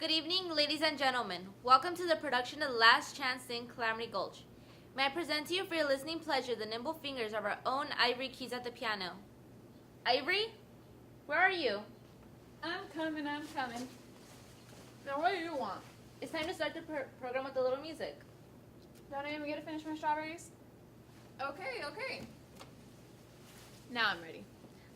Good evening, ladies and gentlemen. Welcome to the production of Last Chance in Calamity Gulch. May I present to you for your listening pleasure the nimble fingers of our own Ivory Keys at the piano. Ivory, where are you? I'm coming. Now what do you want? It's time to start the program with a little music. Don't I even get to finish my strawberries? Okay. Now I'm ready.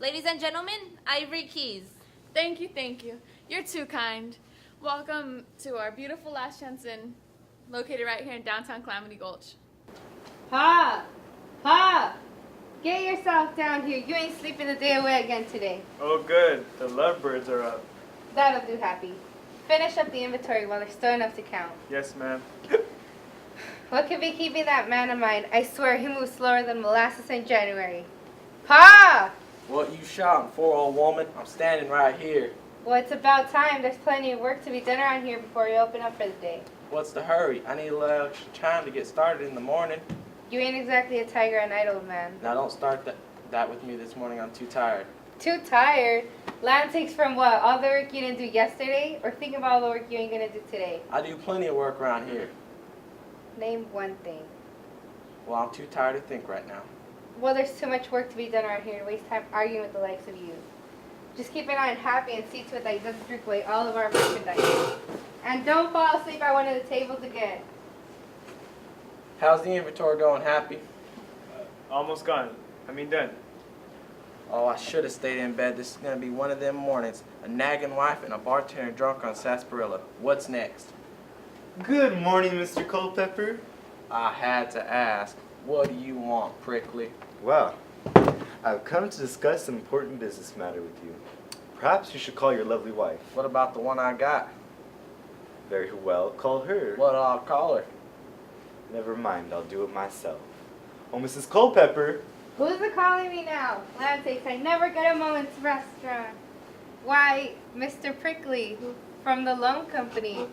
Ladies and gentlemen, Ivory Keys. Thank you. You're too kind. Welcome to our beautiful Last Chance Inn, located right here in downtown Calamity Gulch. Pa! Get yourself down here. You ain't sleeping the day away again today. Oh, good. The lovebirds are up. That'll do, Happy. Finish up the inventory while there's still enough to count. Yes, ma'am. What could be keeping that man of mine? I swear he moves slower than molasses in January. Pa! What you shouting for, old woman? I'm standing right here. Well, it's about time. There's plenty of work to be done around here before we open up for the day. What's the hurry? I need a little extra time to get started in the morning. You ain't exactly a tiger at night, old man. Now don't start that with me this morning. I'm too tired. Too tired? Land takes from what? All the work you didn't do yesterday? Or think of all the work you ain't gonna do today? I do plenty of work around here. Name one thing. Well, I'm too tired to think right now. Well, there's too much work to be done around here to waste time arguing with the likes of you. Just keep an eye on Happy and see to it that he doesn't drink away all of our merchandise. And don't fall asleep at one of the tables again. How's the inventory going, Happy? Almost done. Done. Oh, I should have stayed in bed. This is going to be one of them mornings. A nagging wife and a bartender drunk on sarsaparilla. What's next? Good morning, Mr. Culpepper. I had to ask. What do you want, Prickly? Well, I've come to discuss an important business matter with you. Perhaps you should call your lovely wife. What about the one I got? Very well, call her. What I'll call her? Never mind, I'll do it myself. Oh, Mrs. Culpepper. Who's calling me now? Land takes I never get a moment's restaurant. Why, Mr. Prickly, from the loan company.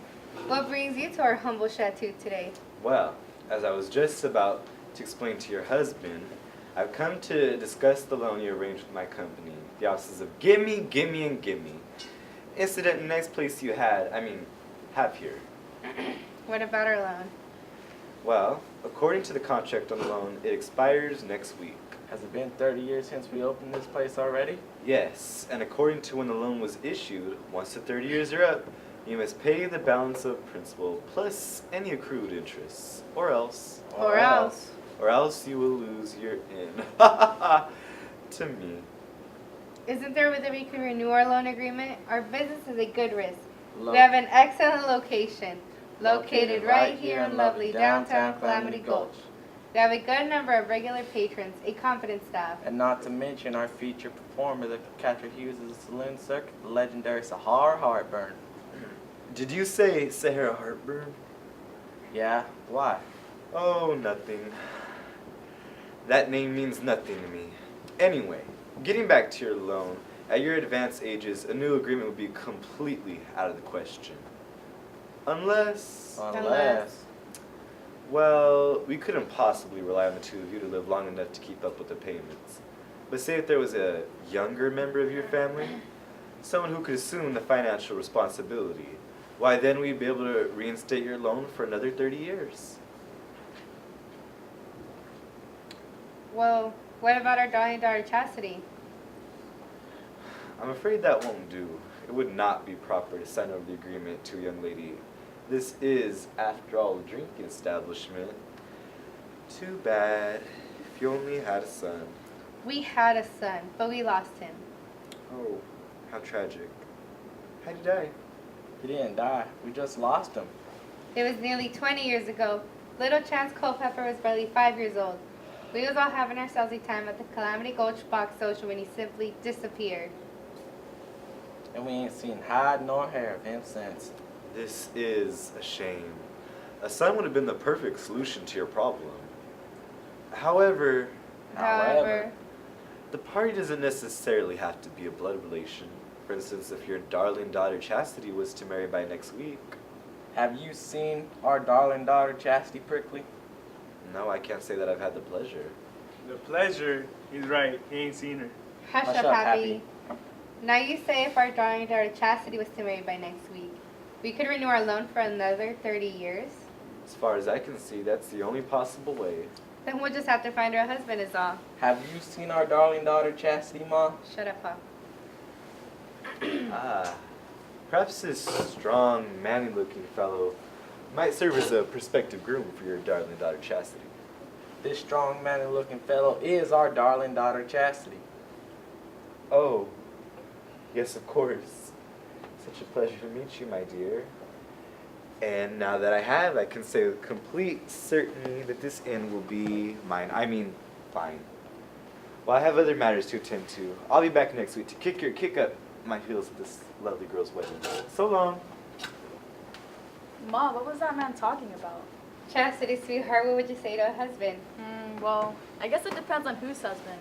What brings you to our humble chateau today? Well, as I was just about to explain to your husband, I've come to discuss the loan you arranged with my company. The offices of Gimme. Incidentally, nice place you have here. What about our loan? Well, according to the contract on the loan, it expires next week. Has it been 30 years since we opened this place already? Yes, and according to when the loan was issued, once the 30 years are up, you must pay the balance of principal plus any accrued interest. Or else you will lose your inn. To me. Isn't there a way we can renew our loan agreement? Our business is a good risk. We have an excellent location, located right here in lovely downtown Calamity Gulch. We have a good number of regular patrons, a competent staff. And not to mention our featured performer, the Catcher Hughes of the saloon circuit, the legendary Sahara Heartburn. Did you say Sahara Heartburn? Yeah, why? Oh, nothing. That name means nothing to me. Anyway, getting back to your loan, at your advanced ages, a new agreement would be completely out of the question. Unless... Well, we couldn't possibly rely on the two of you to live long enough to keep up with the payments. But say if there was a younger member of your family, someone who could assume the financial responsibility, why then we'd be able to reinstate your loan for another 30 years. Well, what about our darling daughter Chastity? I'm afraid that won't do. It would not be proper to sign over the agreement to a young lady. This is, after all, a drinking establishment. Too bad. If you only had a son. We had a son, but we lost him. Oh, how tragic. How'd he die? He didn't die. We just lost him. It was nearly 20 years ago. Little Chance Culpepper was barely 5 years old. We was all having ourselves a time at the Calamity Gulch Box Social when he simply disappeared. And we ain't seen hide nor hair of him since. This is a shame. A son would have been the perfect solution to your problem. However, the party doesn't necessarily have to be a blood relation. For instance, if your darling daughter Chastity was to marry by next week. Have you seen our darling daughter Chastity, Prickly? No, I can't say that I've had the pleasure. The pleasure? He's right. He ain't seen her. Hush up, Happy. Now you say if our darling daughter Chastity was to marry by next week. We could renew our loan for another 30 years. As far as I can see, that's the only possible way. Then we'll just have to find her a husband is all. Have you seen our darling daughter, Chastity, Ma? Shut up, Pop. Ah, perhaps this strong, manly-looking fellow might serve as a prospective groom for your darling daughter Chastity. This strong, manly-looking fellow is our darling daughter, Chastity. Oh, yes, of course. Such a pleasure to meet you, my dear. And now that I have, I can say with complete certainty that this inn will be mine. I mean, fine. Well, I have other matters to attend to. I'll be back next week to kick up my heels at this lovely girl's wedding. So long. Ma, what was that man talking about? Chastity, sweetheart, what would you say to a husband? Well, I guess it depends on whose husband.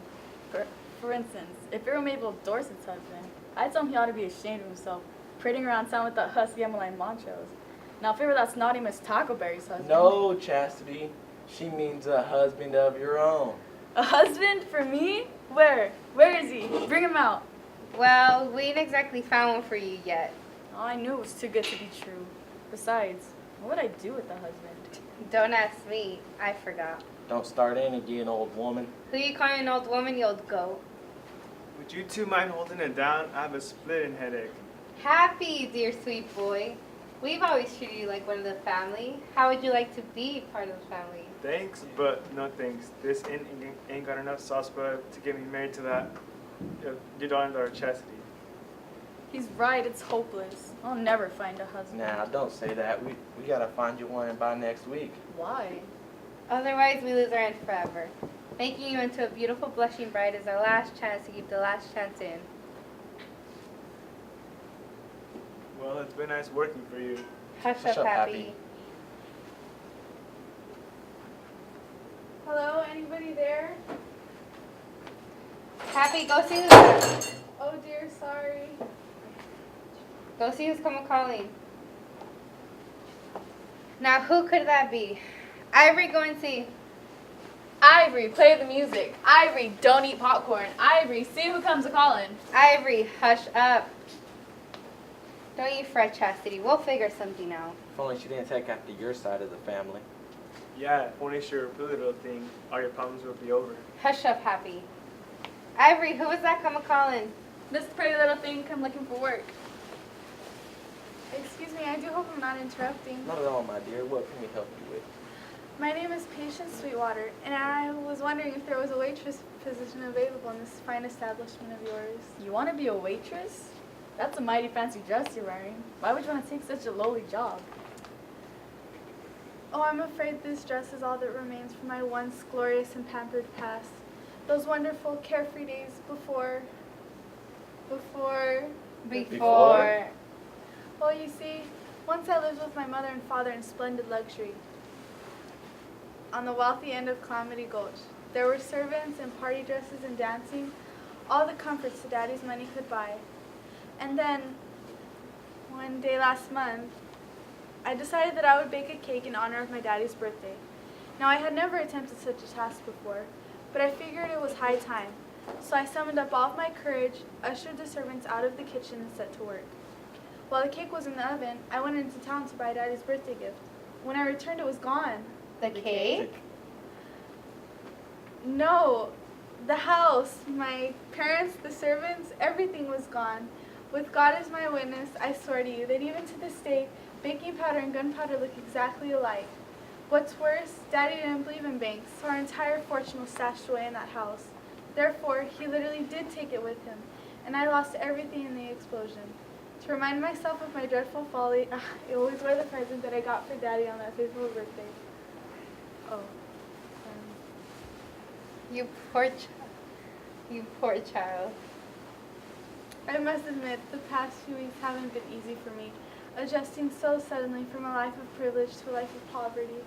For instance, if it were Mabel Dorset's husband, I'd tell him he ought to be ashamed of himself, parading around town with that husky Emmeline Montrose. Now, if it were that snotty Miss Tackleberry's husband... No, Chastity. She means a husband of your own. A husband for me? Where? Where is he? Bring him out. Well, we ain't exactly found one for you yet. Oh, I knew it was too good to be true. Besides, what would I do with the husband? Don't ask me. I forgot. Don't start in again, old woman. Who you calling an old woman, you old goat? Would you two mind holding it down? I have a splitting headache. Happy, dear sweet boy. We've always treated you like one of the family. How would you like to be part of the family? Thanks, but no thanks. This ain't got enough sauce to get me married to that your darling daughter Chastity. He's right, it's hopeless. I'll never find a husband. Now, don't say that. We gotta find you one by next week. Why? Otherwise, we lose our end forever. Making you into a beautiful blushing bride is our last chance to keep the last chance in. Well, it's been nice working for you. Hush Hush up, up, Happy. Happy. Hello, anybody there? Happy, go see who's Oh dear, sorry. Go see who's coming calling. Now, who could that be? Ivory, go and see. Ivory, play the music. Ivory, don't eat popcorn. Ivory, see who comes a-calling. Ivory, hush up. Don't you fret, Chastity. We'll figure something out. If only she didn't take after your side of the family. Yeah, if only she were a pretty little thing, all your problems would be over. Hush up, Happy. Ivory, who was that coming calling? This pretty little thing come looking for work. Excuse me, I do hope I'm not interrupting. Not at all, my dear. What can we help you with? My name is Patience Sweetwater, and I was wondering if there was a waitress position available in this fine establishment of yours. You want to be a waitress? That's a mighty fancy dress you're wearing. Why would you want to take such a lowly job? Oh, I'm afraid this dress is all that remains from my once glorious and pampered past. Those wonderful, carefree days before... Before. Well, you see, once I lived with my mother and father in splendid luxury on the wealthy end of Calamity Gulch. There were servants and party dresses and dancing, all the comforts that Daddy's money could buy. And then, one day last month, I decided that I would bake a cake in honor of my daddy's birthday. Now, I had never attempted such a task before, but I figured it was high time. So I summoned up all of my courage, ushered the servants out of the kitchen, and set to work. While the cake was in the oven, I went into town to buy Daddy's birthday gift. When I returned, it was gone. The cake? No, the house, my parents, the servants, everything was gone. With God as my witness, I swear to you that even to this day, baking powder and gunpowder look exactly alike. What's worse, Daddy didn't believe in banks, so our entire fortune was stashed away in that house. Therefore, he literally did take it with him, and I lost everything in the explosion. To remind myself of my dreadful folly, I always wear the present that I got for Daddy on that fateful birthday. Oh. You poor child. You poor child. I must admit, the past few weeks haven't been easy for me, adjusting so suddenly from a life of privilege to a life of poverty.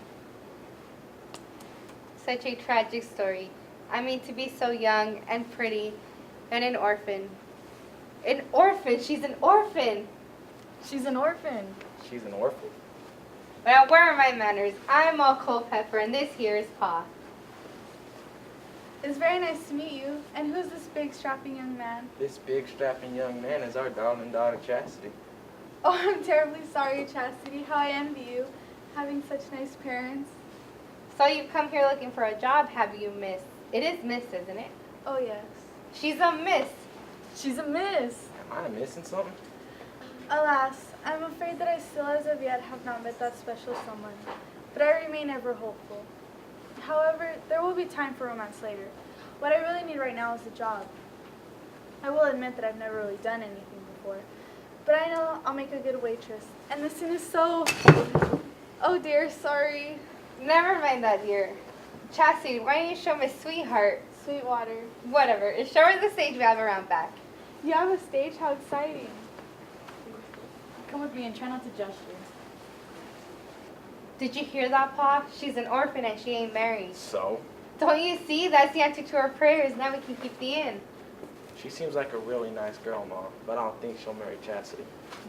Such a tragic story. I mean, to be so young and pretty and an orphan. An orphan? She's an orphan. She's an orphan. She's an orphan. Now, where are my manners? I'm all Culpepper, and this here is Pa. It's very nice to meet you. And who's this big, strapping young man? This big, strapping young man is our darling daughter, Chastity. Oh, I'm terribly sorry, Chastity. How I envy you, having such nice parents. So you've come here looking for a job, have you, miss? It is miss, isn't it? Oh, yes. She's a miss. She's a miss. Am I missing something? Alas, I'm afraid that I still as of yet have not met that special someone, but I remain ever hopeful. However, there will be time for romance later. What I really need right now is a job. I will admit that I've never really done anything before, but I know I'll make a good waitress. And this scene is so... Oh dear, sorry. Never mind that, dear. Chastity, why don't you show my sweetheart? Sweetwater. Whatever. Show her the stage we have around back. You have a stage? How exciting. Come with me and try not to gesture. Did you hear that, Pa? She's an orphan and she ain't married. So? Don't you see? That's the answer to her prayers. Now we can keep the inn. She seems like a really nice girl, Mom, but I don't think she'll marry Chastity.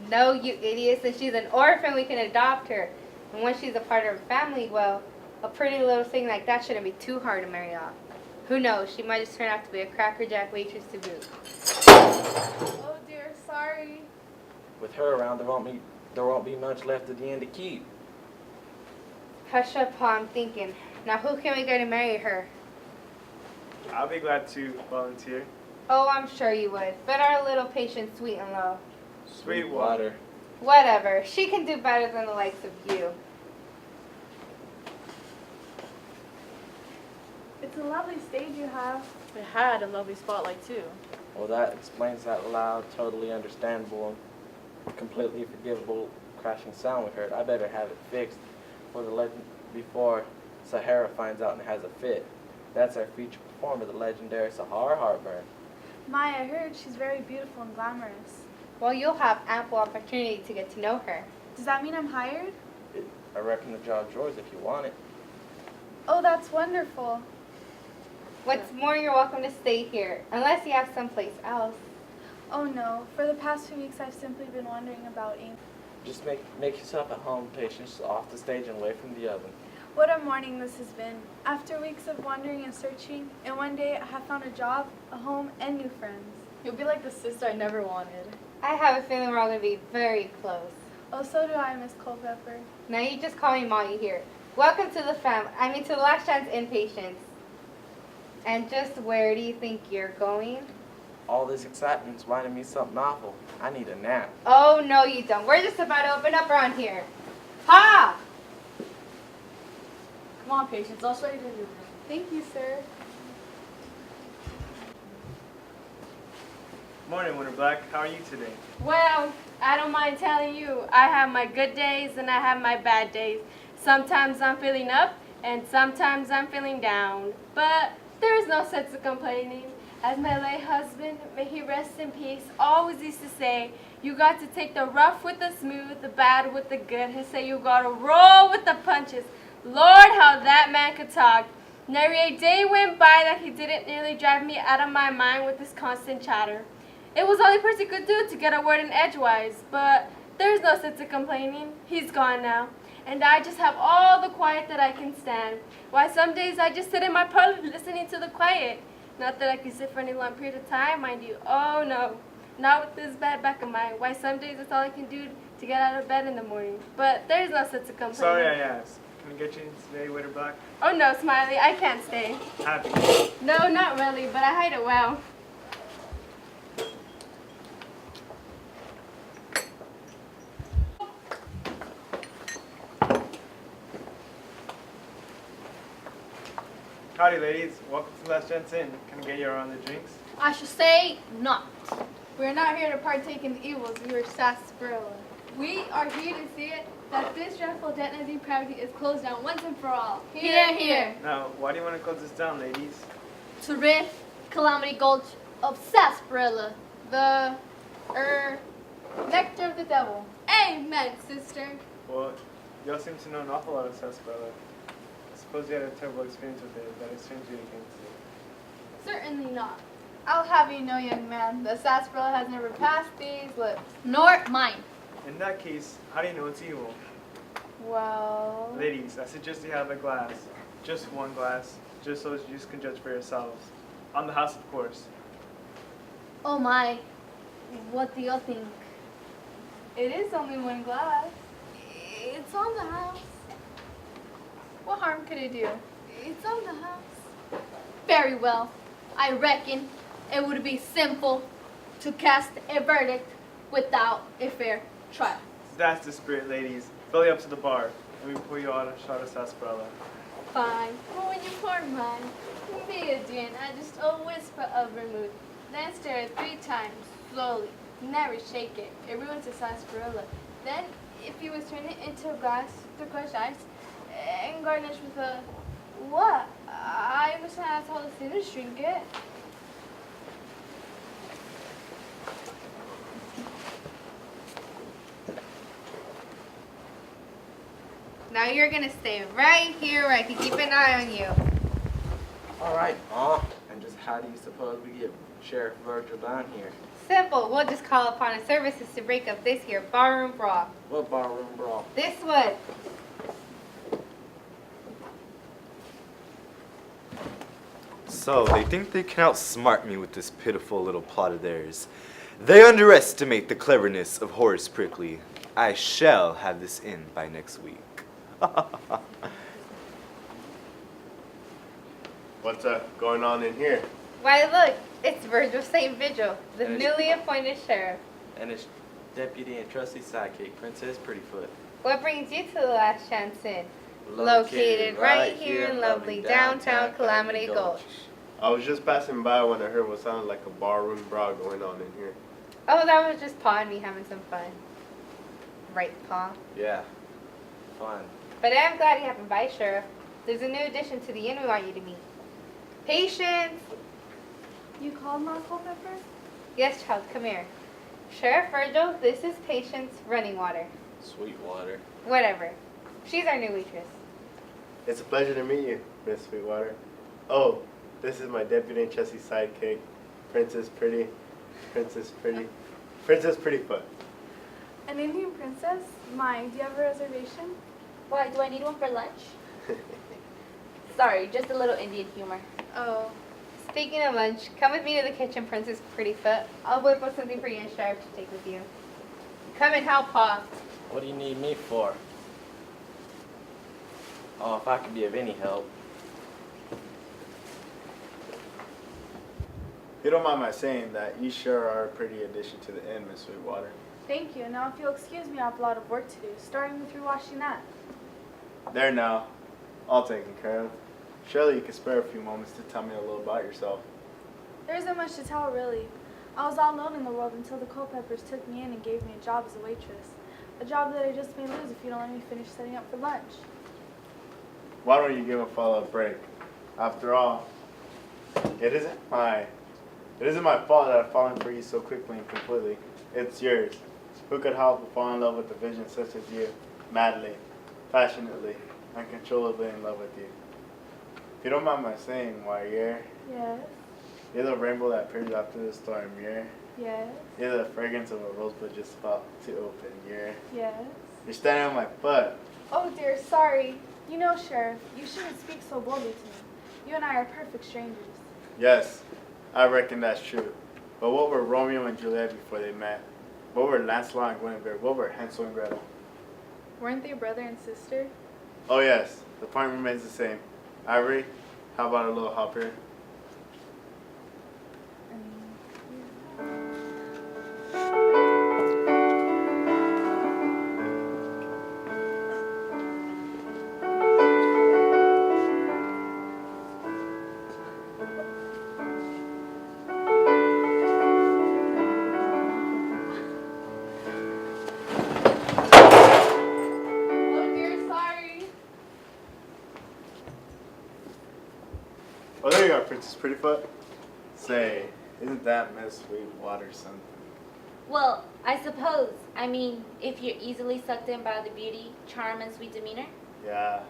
No, you idiot. Since she's an orphan, we can adopt her. And once she's a part of her family, well, a pretty little thing like that shouldn't be too hard to marry off. Who knows? She might just turn out to be a Cracker Jack waitress to boot. Oh dear, sorry. With her around, there won't be much left at the end to keep. Hush up, Pa. I'm thinking. Now, who can we get to marry her? I'll be glad to volunteer. Oh, I'm sure you would. But our little patient, sweet and low. Sweetwater. Whatever. She can do better than the likes of you. It's a lovely stage you have. It had a lovely spotlight too. Well, that explains that loud, totally understandable, and completely forgivable crashing sound we heard. I better have it fixed before Sahara finds out and has a fit. That's our feature performer, the legendary Sahara Heartburn. My, I heard she's very beautiful and glamorous. Well, you'll have ample opportunity to get to know her. Does that mean I'm hired? I reckon the job's yours if you want it. Oh, that's wonderful. What's more, you're welcome to stay here, unless you have someplace else. Oh no, for the past 2 weeks I've simply been wondering about Amy. Just make yourself at home, patience, off the stage and away from the oven. What a morning this has been. After weeks of wandering and searching, in one day I have found a job, a home, and new friends. You'll be like the sister I never wanted. I have a feeling we're all going to be very close. Oh, so do I, Miss Culpepper. Now you just call me Molly here. Welcome to the to the Last Chance Inpatients. And just where do you think you're going? All this excitement's reminding me of something awful. I need a nap. Oh, no you don't. We're just about to open up around here. Pa! Come on, Patience. I'll show you to your room. Thank you, sir. Morning, Winter Black. How are you today? Well, I don't mind telling you, I have my good days and I have my bad days. Sometimes I'm feeling up and sometimes I'm feeling down. But there is no sense of complaining. As my late husband, may he rest in peace, always used to say, you got to take the rough with the smooth, the bad with the good. He said you got to roll with the punches. Lord, how that man could talk. Never a day went by that he didn't nearly drive me out of my mind with his constant chatter. It was all a person could do to get a word in edgewise, but there's no sense of complaining. He's gone now, and I just have all the quiet that I can stand. Why, some days I just sit in my parlor listening to the quiet. Not that I can sit for any long period of time, mind you. Oh, no. Not with this bad back of mine. Why, some days that's all I can do to get out of bed in the morning. But there's no sense of complaining. Sorry I asked. Can we get you in today, Winter Black? Oh, no, Smiley, I can't stay. Happy. No, not really, but I hide it well. Howdy, ladies. Welcome to Last Chance Inn. Can I get you around the drinks? I should say not. We're not here to partake in the evils of your sarsaparilla. We are here to see it that this dreadful debt depravity is closed down once and for all. Now, why do you want to close this down, ladies? To rid Calamity Gulch of sarsaparilla, the, Nectar of the devil. amen, sister. Well, y'all seem to know an awful lot of sarsaparilla. I suppose you had a terrible experience with it that has turned you against it. Certainly not. I'll have you know, young man, the sarsaparilla has never passed these lips. Nor mine. In that case, how do you know it's evil? Well... Ladies, I suggest you have a glass. Just one glass. Just so you can judge for yourselves. On the house, of course. Oh my. What do you think? It is only one glass. It's on the house. What harm could it do? It's on the house. Very well. I reckon it would be simple to cast a verdict without a fair trial. That's the spirit, ladies. Belly up to the bar. Let me pour you out a shot of sarsaparilla. Fine. But when you pour mine, be a dear and add just a whisper of vermouth. Then stir it 3 times, slowly. Never shake it. It ruins the sarsaparilla. Then, if you would turn it into a glass to crush ice and garnish with a... What? I wish I had told the to drink it. Now you're gonna stay right here where I can keep an eye on you. All right, Ma. And just how do you suppose we get Sheriff Virgil down here? Simple. We'll just call upon his services to break up this here barroom brawl. What barroom brawl? This one. So, they think they can outsmart me with this pitiful little plot of theirs. They underestimate the cleverness of Horace Prickly. I shall have this in by next week. What's going on in here? Why, look, it's Virgil St. Vigil, the And newly appointed sheriff. And his deputy and trusty sidekick, Princess Prettyfoot. What brings you to the Last Chance Inn? Located right here in lovely downtown Calamity Gulch. I was just passing by when I heard what sounded like a barroom brawl going on in here. Oh, that was just Pa and me having some fun. Right, Pa? Yeah. Fun. But I'm glad you happened by, Sheriff. There's a new addition to the inn we want you to meet. Patience! You called Ma Culpepper? Yes, child, come here. Sheriff Virgil, this is Patience Running Water. Sweetwater. Whatever. She's our new waitress. It's a pleasure to meet you, Miss Sweetwater. Oh, this is my deputy and trusty sidekick, Princess Prettyfoot. An Indian princess? My, do you have a reservation? Why, do I need one for lunch? Sorry, just a little Indian humor. Oh. Speaking of lunch, come with me to the kitchen, Princess Prettyfoot. I'll whip up something for you and Sheriff to take with you. Come and help, Pa. What do you need me for? Oh, if I could be of any help. You don't mind my saying that you sure are a pretty addition to the inn, Miss Sweetwater. Thank you. Now, if you'll excuse me, I have a lot of work to do, starting with rewashing that. There now. All taken care of. Surely you could spare a few moments to tell me a little about yourself. There isn't much to tell, really. I was all alone in the world until the Culpeppers took me in and gave me a job as a waitress. A job that I just may lose if you don't let me finish setting up for lunch. Why don't you give a fellow a break? After all, it isn't my fault that I've fallen for you so quickly and completely. It's yours. Who could help but fall in love with a vision such as you, madly, passionately, uncontrollably in love with you? If you don't mind my saying, why, Yes. you're the rainbow that appears after the storm, Yes. you're the fragrance of a rosebud just about to open, Yes. you're standing on my butt. Oh dear, sorry. You know, Sheriff, you shouldn't speak so boldly to me. You and I are perfect strangers. Yes, I reckon that's true. But what were Romeo and Juliet before they met? What were Lancelot and Guinevere? What were Hansel and Gretel? Weren't they brother and sister? Oh yes, the point remains the same. Ivory, how about a little help here? Oh dear, sorry. Oh, there you are, Princess Prettyfoot. Say, isn't that Miss Sweetwater something? Well, I suppose. I mean, if you're easily sucked in by the beauty, charm, and sweet demeanor. Yeah.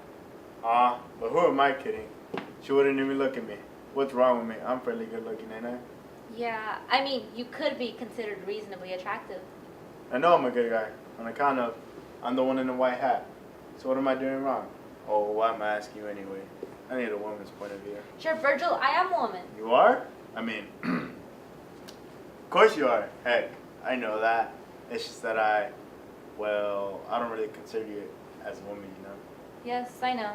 But who am I kidding? She wouldn't even look at me. What's wrong with me? I'm fairly good looking, ain't I? Yeah, I mean, you could be considered reasonably attractive. I know I'm a good guy, on account of I'm the one in the white hat. So what am I doing wrong? Oh, why am I asking you anyway? I need a woman's point of view. Sure, Virgil, I am a woman. You are? I mean, of course you are. Heck, I know that. It's just that I Well, I don't really consider you as a woman, you know. Yes, I know.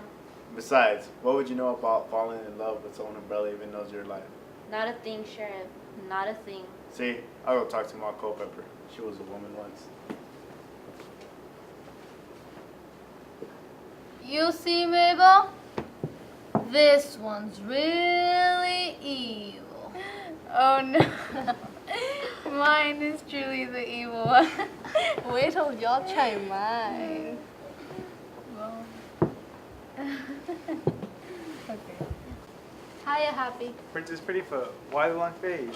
Besides, what would you know about falling in love with someone who barely even knows your life? Not a thing, Sheriff. Not a thing. See, I'll go talk to Ma Culpepper. She was a woman once. You see, Mabel? This one's really evil. Oh no. Mine is truly the evil one. Wait till y'all try mine. Okay. Hiya, Happy. Princess Prettyfoot, why the long face?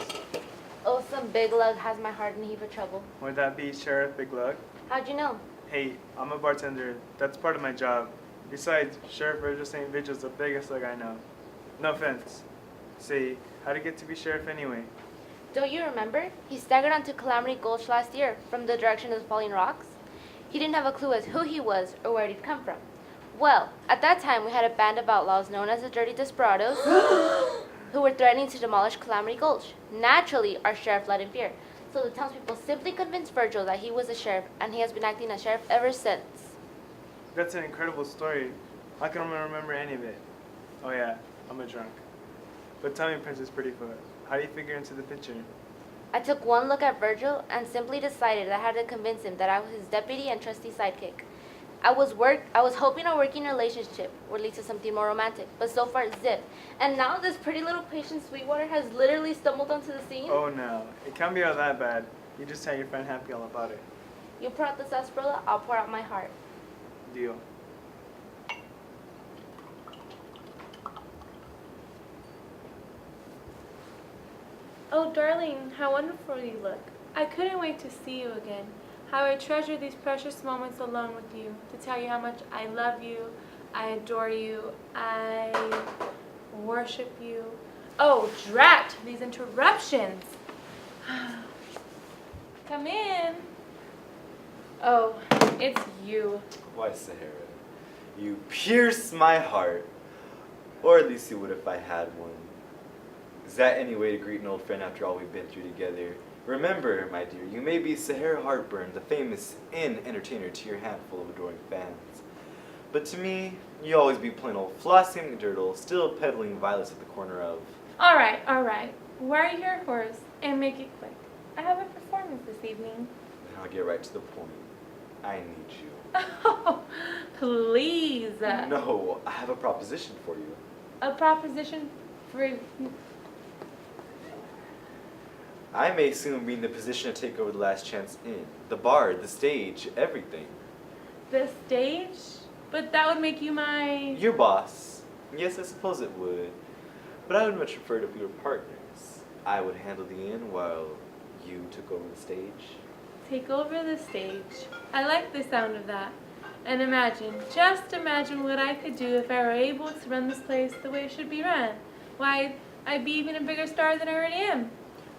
Oh, some big lug has my heart in a heap of trouble. Would that be Sheriff Big Lug? How'd you know? Hey, I'm a bartender. That's part of my job. Besides, Sheriff Virgil St. Vigil's the biggest lug I know. No offense. Say, how'd it get to be sheriff anyway? Don't you remember? He staggered onto Calamity Gulch last year from the direction of the falling rocks. He didn't have a clue as who he was or where he'd come from. Well, at that time we had a band of outlaws known as the Dirty Desperados who were threatening to demolish Calamity Gulch. Naturally, our sheriff led in fear. So the townspeople simply convinced Virgil that he was the sheriff, and he has been acting as sheriff ever since. That's an incredible story. How can I remember any of it? Oh yeah, I'm a drunk. But tell me, Princess Prettyfoot, how do you figure into the picture? I took one look at Virgil and simply decided I had to convince him that I was his deputy and trusty sidekick. I was hoping a working relationship would lead to something more romantic, but so far zip. And now this pretty little patient Sweetwater has literally stumbled onto the scene. Oh no, it can't be all that bad. You just tell your friend Happy all about it. You pour out the sarsaparilla, I'll pour out my heart. Deal. Oh, darling, how wonderful you look. I couldn't wait to see you again. How I treasure these precious moments alone with you, to tell you how much I love you, I adore you, I worship you. Oh, drat, these interruptions. Come in. Oh, it's you. Why, Sahara, you pierce my heart. Or at least you would if I had one. Is that any way to greet an old friend after all we've been through together? Remember, my dear, you may be Sahara Heartburn, the famous inn entertainer to your handful of adoring fans. But to me, you always be plain old Flossie McDurtle, still peddling violets at the corner of... All right. Why are you here, Horace? And make it quick. I have a performance this evening. Then I'll get right to the point. I need you. Oh, please. No, I have a proposition for you. A proposition for... I may soon be in the position to take over the Last Chance Inn. The bar, the stage, everything. The stage? But that would make you my... Your boss. Yes, I suppose it would. But I would much prefer if we were partners. I would handle the inn while you took over the stage. Take over the stage. I like the sound of that. And just imagine what I could do if I were able to run this place the way it should be run. Why, I'd be even a bigger star than I already am.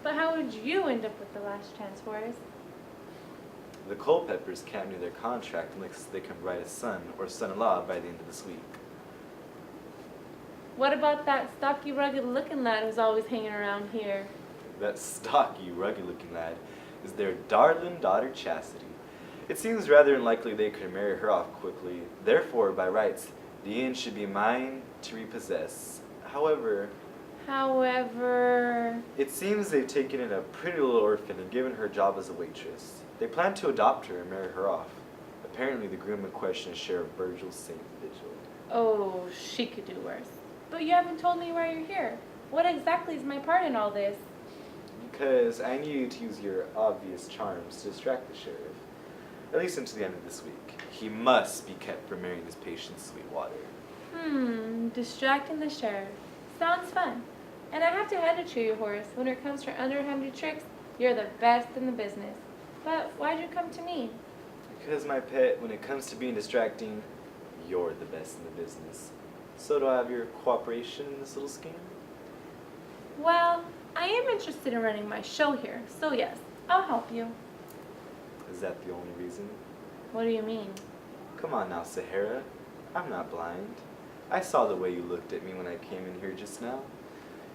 But how would you end up with the Last Chance, Horace? The Culpeppers can't renew their contract unless they can write a son or son-in-law by the end of this week. What about that stocky, rugged-looking lad who's always hanging around here? That stocky, rugged-looking lad is their darling daughter Chastity. It seems rather unlikely they could marry her off quickly. Therefore, by rights, the inn should be mine to repossess. However, it seems they've taken in a pretty little orphan and given her a job as a waitress. They plan to adopt her and marry her off. Apparently, the groom in question is Sheriff Virgil St. Vigil. Oh, she could do worse. But you haven't told me why you're here. What exactly is my part in all this? Because I need you to use your obvious charms to distract the sheriff. At least until the end of this week. He must be kept from marrying this patient Sweetwater. Distracting the sheriff. Sounds fun. And I have to hand it to you, Horace. When it comes to underhanded tricks, you're the best in the business. But why'd you come to me? Because, my pet, when it comes to being distracting, you're the best in the business. So do I have your cooperation in this little scheme? Well, I am interested in running my show here, so yes, I'll help you. Is that the only reason? What do you mean? Come on now, Sahara. I'm not blind. I saw the way you looked at me when I came in here just now.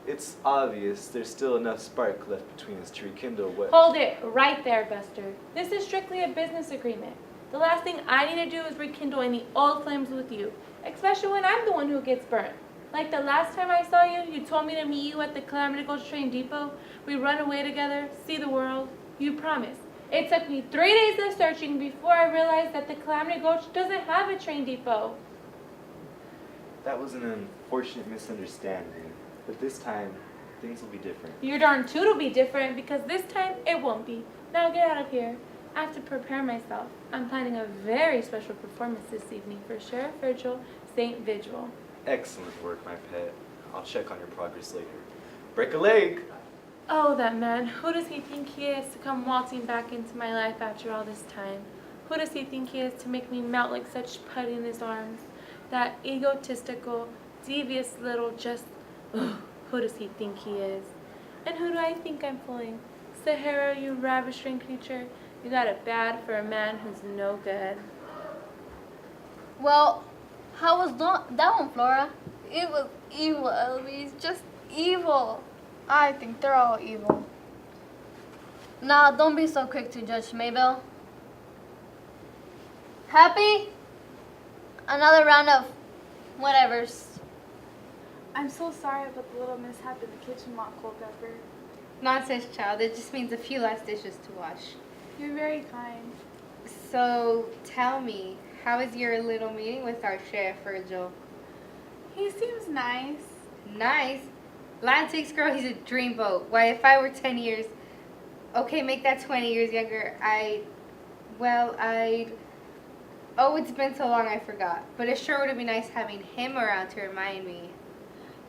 It's obvious there's still enough spark left between us to rekindle what... Hold it right there, Buster. This is strictly a business agreement. The last thing I need to do is rekindle any old flames with you, especially when I'm the one who gets burnt. Like the last time I saw you, you told me to meet you at the Calamity Gulch train depot. We run away together, see the world. You promised. It took me 3 days of searching before I realized that the Calamity Gulch doesn't have a train depot. That was an unfortunate misunderstanding, but this time, things will be different. You're darn too to be different because this time it won't be. Now get out of here. I have to prepare myself. I'm planning a very special performance this evening for Sheriff Virgil St. Vigil. Excellent work, my pet. I'll check on your progress later. Break a leg! Oh, that man. Who does he think he is to come waltzing back into my life after all this time? Who does he think he is to make me melt like such putty in his arms? That egotistical, devious little just... Ugh, who does he think he is? And who do I think I'm fooling? Sahara, you ravishing creature. You got it bad for a man who's no good. Well, how was that one, Flora? It was evil, Eloise. Just evil. I think they're all evil. Nah, don't be so quick to judge, Maybelle. Happy? Another round of whatevers. I'm so sorry about the little mishap in the kitchen, Mont Culpepper. Nonsense, child. It just means a few less dishes to wash. You're very kind. So, tell me, how was your little meeting with our Sheriff Virgil? He seems nice. Nice. Atlantic's girl, he's a dreamboat. Why, if I were 10 years, okay, make that 20 years younger, oh, it's been so long I forgot. But it sure would be nice having him around to remind me.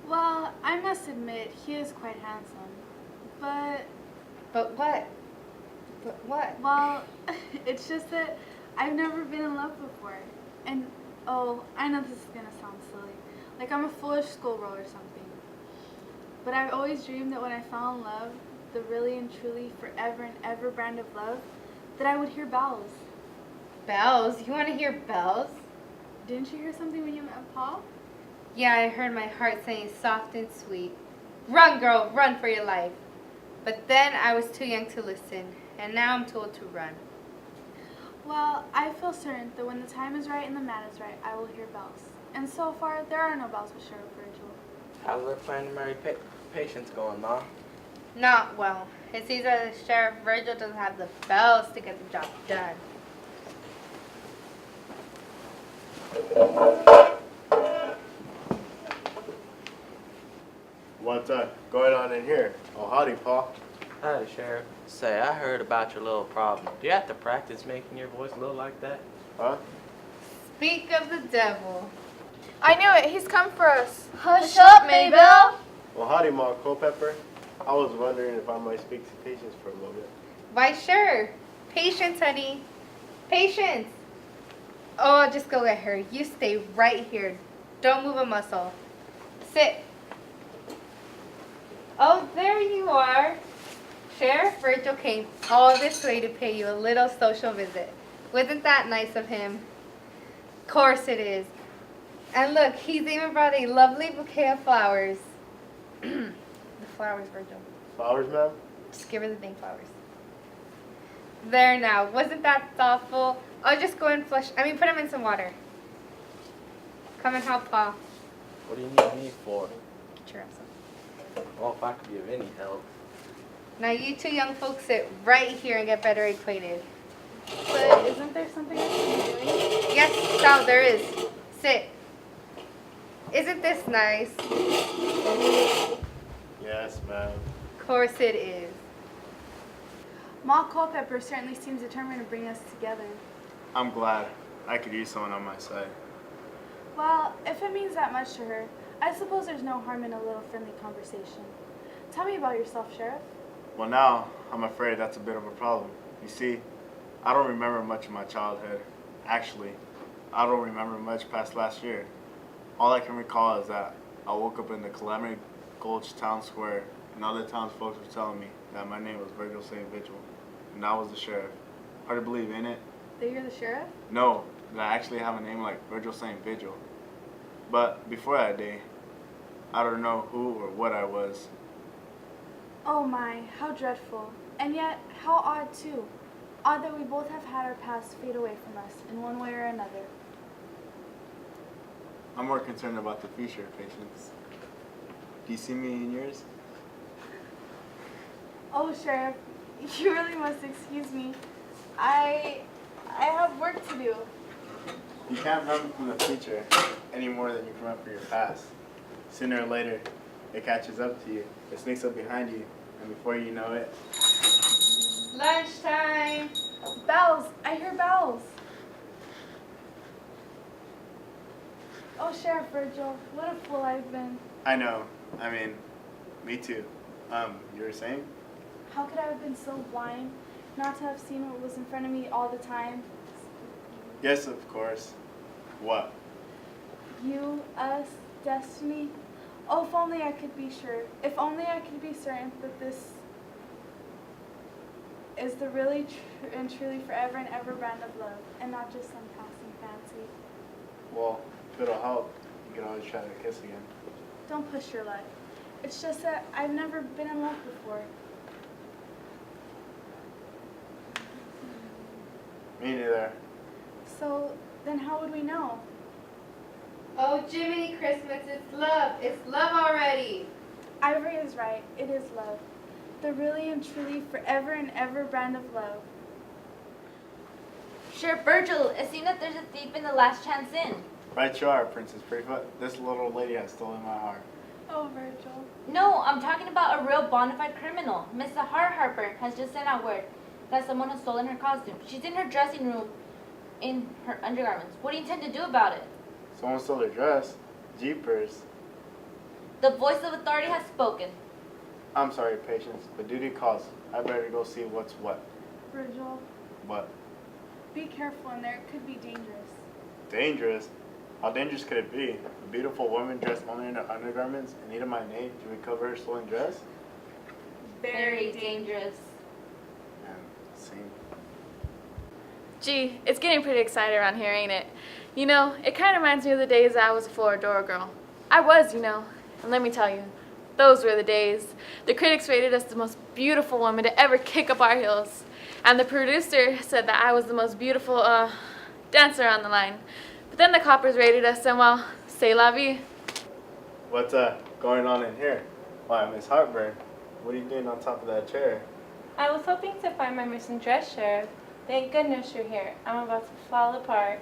Well, I must admit, he is quite handsome. But what? But what? Well, it's just that I've never been in love before. And, oh, I know this is going to sound silly. Like I'm a foolish schoolgirl or something. But I've always dreamed that when I fell in love, the really and truly forever and ever brand of love, that I would hear bells. Bells? You want to hear bells? Didn't you hear something when you met Paul? Yeah, I heard my heart saying soft and sweet. Run, girl, run for your life. But then I was too young to listen, and now I'm told to run. Well, I feel certain that when the time is right and the man is right, I will hear bells. And so far, there are no bells with Sheriff Virgil. How's our plan to marry Patience going, Ma? Not well. It seems that Sheriff Virgil doesn't have the bells to get the job done. What's going on in here? Oh, howdy, Paul. Hi, Sheriff. Say, I heard about your little problem. Do you have to practice making your voice low like that? Huh? Speak of the devil. I knew it. He's come for us. Hush up, Maybelle. Well, howdy, Ma Culpepper. I was wondering if I might speak to Patience for a moment. Why, sure. Patience, honey. Patience. Oh, I'll just go get her. You stay right here. Don't move a muscle. Sit. Oh, there you are. Sheriff Virgil came all this way to pay you a little social visit. Wasn't that nice of him? Course it is. And look, he's even brought a lovely bouquet of flowers. The flowers, Virgil. Flowers, ma'am? Just give her the dang flowers. There now. Wasn't that thoughtful? I'll just go and put them in some water. Come and help Paul. What do you need me for? Get your ass up. Well, if I could be of any help. Now you two young folks sit right here and get better acquainted. But isn't there something I should be doing? Yes, child, there is. Sit. Isn't this nice? Yes, ma'am. Of course it is. Ma Culpepper certainly seems determined to bring us together. I'm glad. I could use someone on my side. Well, if it means that much to her, I suppose there's no harm in a little friendly conversation. Tell me about yourself, Sheriff. Well, now, I'm afraid that's a bit of a problem. You see, I don't remember much of my childhood. Actually, I don't remember much past last year. All I can recall is that I woke up in the Calamity Gulch town square, and other townsfolk were telling me that my name was Virgil St. Vigil, and I was the sheriff. Hard to believe, ain't it? That you're the sheriff? No, that I actually have a name like Virgil St. Vigil. But before that day, I don't know who or what I was. Oh my, how dreadful. And yet, how odd too. Odd that we both have had our past fade away from us in one way or another. I'm more concerned about the future, Patience. Do you see me in yours? Oh, Sheriff, you really must excuse me. I have work to do. You can't run from the future any more than you can run for your past. Sooner or later, it catches up to you. It sneaks up behind you, and before you know it, Lunchtime. Bells! I hear bells. Oh, Sheriff Virgil, what a fool I've been. I know. I mean, me too. You were saying? How could I have been so blind not to have seen what was in front of me all the time? Yes, of course. What? You, us, destiny. Oh, if only I could be sure. If only I could be certain that this is the really and truly forever and ever brand of love, and not just some passing fancy. Well, if it'll help, you can always try to kiss again. Don't push your luck. It's just that I've never been in love before. Me neither. So, then how would we know? Oh, Jiminy Christmas, it's love. It's love already. Ivory is right. It is love. The really and truly forever and ever brand of love. Sheriff Virgil, it seems that there's a thief in the Last Chance Inn. Right you are, Princess Prettyfoot. This little lady has stolen my heart. Oh, Virgil. No, I'm talking about a real bona fide criminal. Miss Sahar Harper has just sent out word that someone has stolen her costume. She's in her dressing room in her undergarments. What do you intend to do about it? Someone stole her dress. Jeepers. The voice of authority has spoken. I'm sorry, Patience, but duty calls. I better go see what's what. Virgil, What? be careful in there. It could be dangerous. Dangerous? How dangerous could it be? A beautiful woman dressed only in her undergarments in need of my aid to recover her stolen dress? Very dangerous. And same. Gee, it's getting pretty exciting around here, ain't it? You know, it kind of reminds me of the days I was a Floridora girl. I was, you know, and let me tell you, those were the days. The critics rated us the most beautiful woman to ever kick up our heels. And the producer said that I was the most beautiful, dancer on the line. But then the coppers rated us, and well, c'est la vie. What's going on in here? Why, Miss Heartburn, what are you doing on top of that chair? I was hoping to find my missing dress, Sheriff. Thank goodness you're here. I'm about to fall apart.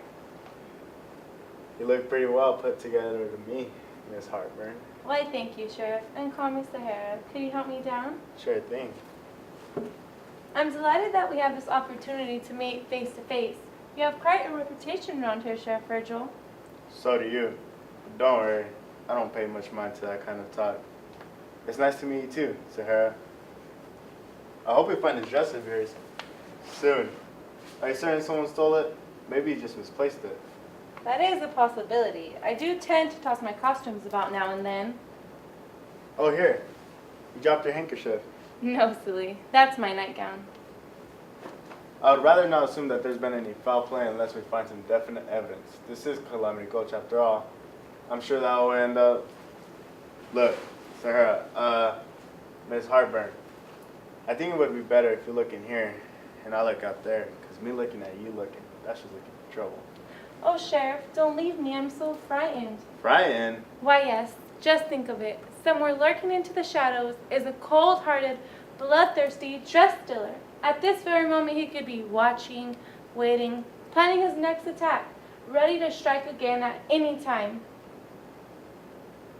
You look pretty well put together to me, Miss Heartburn. Why, thank you, Sheriff. And call me Sahara. Could you help me down? Sure thing. I'm delighted that we have this opportunity to meet face to face. You have quite a reputation around here, Sheriff Virgil. So do you. But don't worry, I don't pay much mind to that kind of talk. It's nice to meet you too, Sahara. I hope you find this dress of yours soon. Are you certain someone stole it? Maybe you just misplaced it. That is a possibility. I do tend to toss my costumes about now and then. Oh, here. You dropped your handkerchief. No, silly. That's my nightgown. I would rather not assume that there's been any foul play unless we find some definite evidence. This is Calamity Gulch after all. I'm sure that will end up... Look, Sahara, Miss Heartburn, I think it would be better if you look in here and I look out there, because me looking at you looking, that's just looking for trouble. Oh, Sheriff, don't leave me. I'm so frightened. Frightened? Why, yes. Just think of it. Somewhere lurking into the shadows is a cold-hearted, bloodthirsty dress stealer. At this very moment, he could be watching, waiting, planning his next attack, ready to strike again at any time.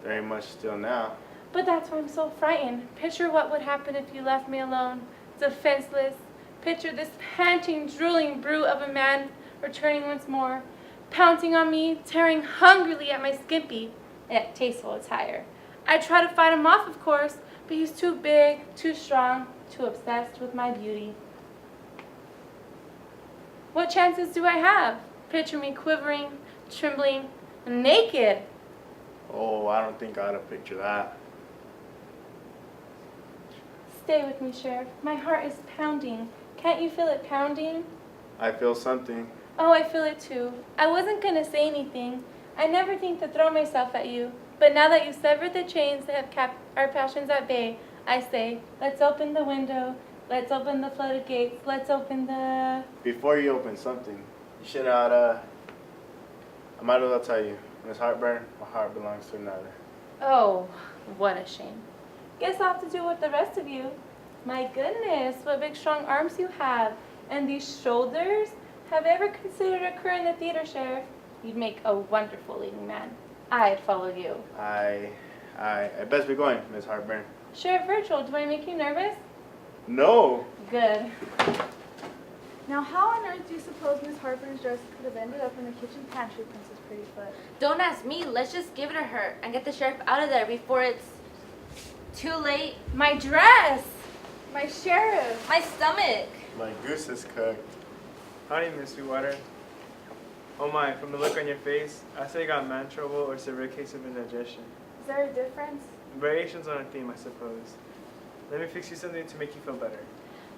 Very much still now. But that's why I'm so frightened. Picture what would happen if you left me alone, defenseless. Picture this panting, drooling brute of a man returning once more, pouncing on me, tearing hungrily at my skimpy, yet tasteful attire. I try to fight him off, of course, but he's too big, too strong, too obsessed with my beauty. What chances do I have? Picture me quivering, trembling, naked. Oh, I don't think I ought to picture that. Stay with me, Sheriff. My heart is pounding. Can't you feel it pounding? I feel something. Oh, I feel it too. I wasn't going to say anything. I never think to throw myself at you. But now that you've severed the chains that have kept our passions at bay, I say, let's open the window, Let's open the floodgates. Let's open the... Before you open something, you should not, I might as well tell you. Miss Heartburn, my heart belongs to another. Oh, what a shame. Guess I'll have to do with the rest of you. My goodness, what big strong arms you have. And these shoulders? Have you ever considered a career in the theater, Sheriff? You'd make a wonderful leading man. I'd follow you. I best be going, Miss Heartburn. Sheriff Virgil, do I make you nervous? No. Good. Now, how on earth do you suppose Miss Harper's dress could have ended up in the kitchen pantry, Princess Prettyfoot? Don't ask me. Let's just give it to her and get the sheriff out of there before it's too late. My dress! My sheriff! My stomach. My goose is cooked. Howdy, Miss Sweetwater. Oh my, from the look on your face, I say you got man trouble or severe case of indigestion. Is there a difference? Variations on a theme, I suppose. Let me fix you something to make you feel better.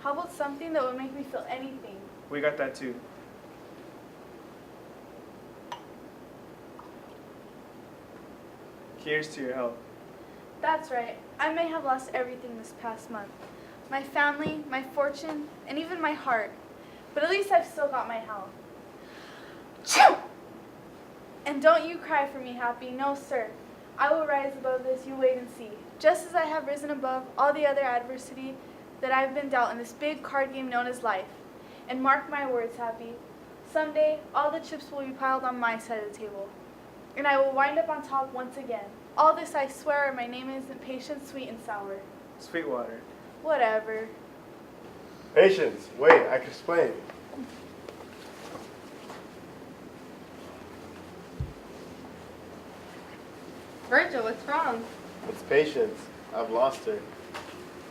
How about something that would make me feel anything? We got that too. Here's to your health. That's right. I may have lost everything this past month. My family, my fortune, and even my heart. But at least I've still got my health. Choo! And don't you cry for me, Happy. No, sir. I will rise above this. You wait and see. Just as I have risen above all the other adversity that I've been dealt in this big card game known as life. And mark my words, Happy. Someday, all the chips will be piled on my side of the table. And I will wind up on top once again. All this I swear, and my name isn't Patience, Sweet and Sour. Sweetwater. Whatever. Patience. Wait, I can explain. Virgil, what's wrong? It's Patience. I've lost her.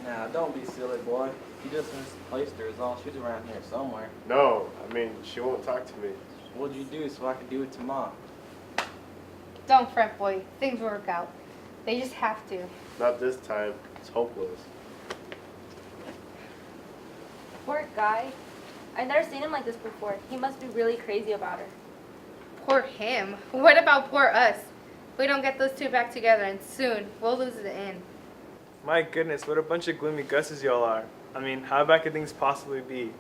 Now, don't be silly, boy. You just misplaced her is all. She's around here somewhere. No, I mean, she won't talk to me. What'd you do so I could do it to Mom? Don't fret, boy. Things will work out. They just have to. Not this time. It's hopeless. Poor guy. I've never seen him like this before. He must be really crazy about her. Poor him. What about poor us? We don't get those two back together, and soon we'll lose the end. My goodness, what a bunch of gloomy gusses y'all are. I mean, how bad could things possibly be?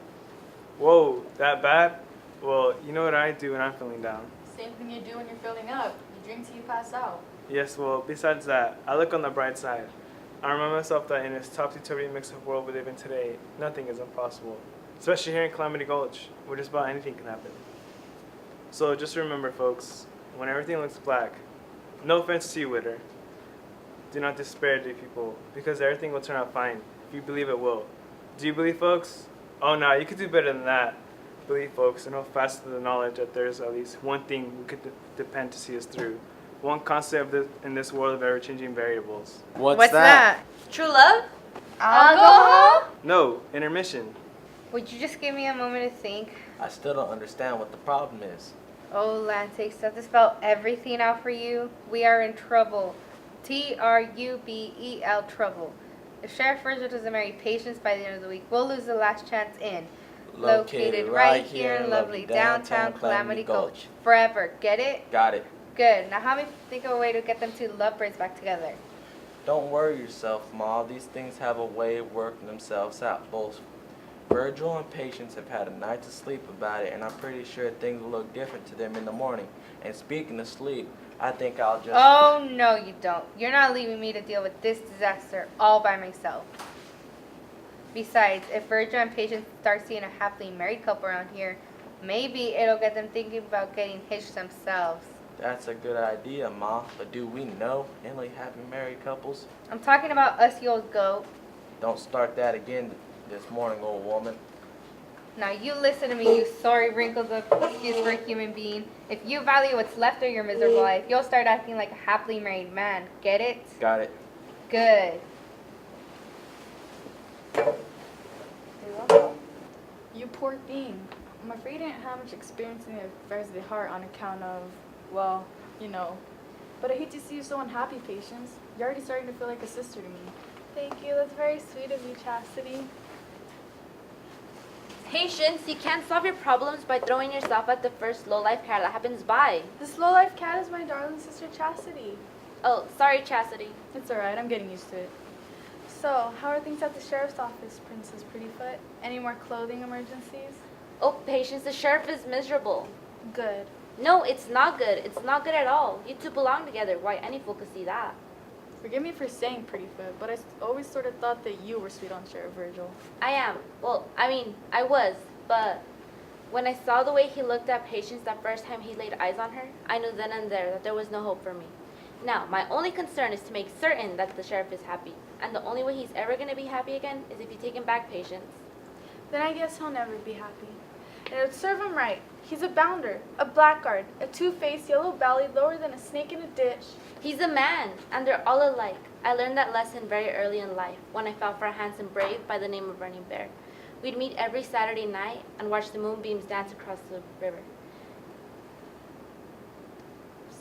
Whoa, that bad? Well, you know what I do when I'm feeling down. Same thing you do when you're feeling up. You drink till you pass out. Yes, well, besides that, I look on the bright side. I remind myself that in this topsy-turvy mix-up world we live in today, nothing is impossible. Especially here in Calamity Gulch, where just about anything can happen. So just remember, folks, when everything looks black, no offense to you, Witter, do not despair, dear people, because everything will turn out fine, if you believe it will. Do you believe, folks? Oh, no, you could do better than that. Believe, folks, and hold fast to the knowledge that there's at least one thing we could depend to see us through. One constant in this world of ever-changing variables. What's that? True love? Alcohol? No, intermission. Would you just give me a moment to think? I still don't understand what the problem is. Oh, Lantic, does this spell everything out for you? We are in trouble. T-R-U-B-E-L, trouble. If Sheriff Virgil doesn't marry Patience by the end of the week, we'll lose the last chance in. Located right here in lovely downtown Calamity Gulch. Forever. Get it? Got it. Good. Now help me think of a way to get them two lovebirds back together. Don't worry yourself, Ma. These things have a way of working themselves out. Both Virgil and Patience have had a night to sleep about it, and I'm pretty sure things will look different to them in the morning. And speaking of sleep, I think I'll just... Oh, no you don't. You're not leaving me to deal with this disaster all by myself. Besides, if Virgil and Patience start seeing a happily married couple around here, maybe it'll get them thinking about getting hitched themselves. That's a good idea, Ma. But do we know any happy married couples? I'm talking about us, you old goat. Don't start that again this morning, old woman. Now you listen to me, you sorry wrinkled up excuse for a human being. If you value what's left of your miserable life, you'll start acting like a happily married man. Get it? Got it. Good. You poor thing. I'm afraid I didn't have much experience in the affairs of the heart on account of, well, you know. But I hate to see you so unhappy, Patience. You're already starting to feel like a sister to me. Thank you. That's very sweet of you, Chastity. Patience, you can't solve your problems by throwing yourself at the first low-life cat that happens by. This low-life cat is my darling sister, Chastity. Oh, sorry, Chastity. It's alright, I'm getting used to it. So, how are things at the sheriff's office, Princess Prettyfoot? Any more clothing emergencies? Oh, Patience, the sheriff is miserable. Good. No, it's not good. It's not good at all. You two belong together. Why, any fool could see that. Forgive me for saying Prettyfoot, but I always sort of thought that you were sweet on Sheriff Virgil. I am. Well, I mean, I was, but when I saw the way he looked at Patience that first time he laid eyes on her, I knew then and there that there was no hope for me. Now, my only concern is to make certain that the sheriff is happy. And the only way he's ever going to be happy again is if you take him back, Patience. Then I guess he'll never be happy. And it would serve him right. He's a bounder, a blackguard, a two-faced, yellow-bellied, lower than a snake in a ditch. He's a man, and they're all alike. I learned that lesson very early in life when I fell for a handsome brave by the name of Running Bear. We'd meet every Saturday night and watch the moonbeams dance across the river.